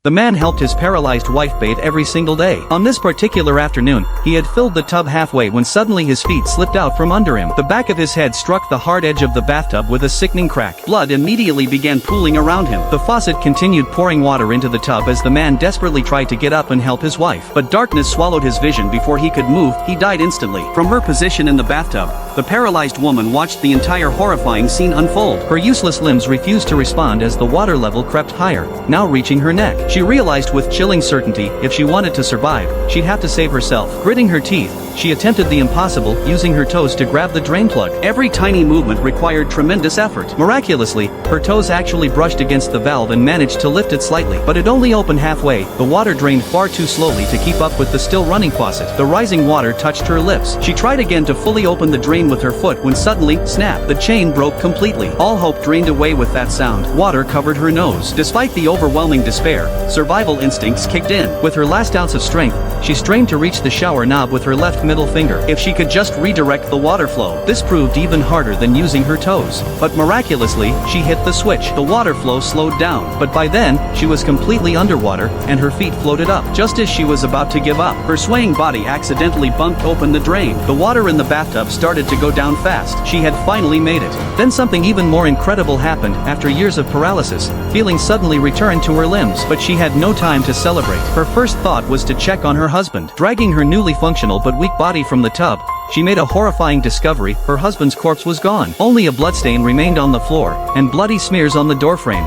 The man helped his paralyzed wife bathe every single day. On this particular afternoon, he had filled the tub halfway when suddenly his feet slipped out from under him. The back of his head struck the hard edge of the bathtub with a sickening crack. Blood immediately began pooling around him. The faucet continued pouring water into the tub as the man desperately tried to get up and help his wife. But darkness swallowed his vision before he could move. He died instantly. From her position in the bathtub, the paralyzed woman watched the entire horrifying scene unfold. Her useless limbs refused to respond as the water level crept higher, now reaching her neck. She realized with chilling certainty, if she wanted to survive, she'd have to save herself. Gritting her teeth, she attempted the impossible, using her toes to grab the drain plug. Every tiny movement required tremendous effort. Miraculously, her toes actually brushed against the valve and managed to lift it slightly. But it only opened halfway. The water drained far too slowly to keep up with the still running faucet. The rising water touched her lips. She tried again to fully open the drain with her foot when suddenly, snap, the chain broke completely. All hope drained away with that sound. Water covered her nose. Despite the overwhelming despair, survival instincts kicked in. With her last ounce of strength, she strained to reach the shower knob with her left middle finger. If she could just redirect the water flow. This proved even harder than using her toes. But miraculously, she hit the switch. The water flow slowed down. But by then, she was completely underwater, and her feet floated up. Just as she was about to give up, her swaying body accidentally bumped open the drain. The water in the bathtub started to go down fast. She had finally made it. Then something even more incredible happened. After years of paralysis, feeling suddenly returned to her limbs. But she had no time to celebrate. Her first thought was to check on her husband. Dragging her newly functional but weak body from the tub, she made a horrifying discovery. Her husband's corpse was gone. Only a bloodstain remained on the floor, and bloody smears on the doorframe.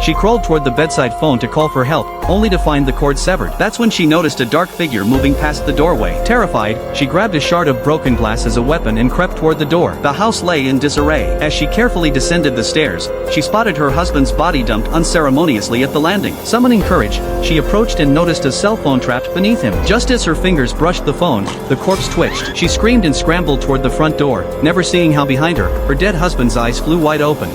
She crawled toward the bedside phone to call for help, only to find the cord severed. That's when she noticed a dark figure moving past the doorway. Terrified, she grabbed a shard of broken glass as a weapon and crept toward the door. The house lay in disarray. As she carefully descended the stairs, she spotted her husband's body dumped unceremoniously at the landing. Summoning courage, she approached and noticed a cell phone trapped beneath him. Just as her fingers brushed the phone, the corpse twitched. She screamed and scrambled toward the front door, never seeing how behind her, her dead husband's eyes flew wide open.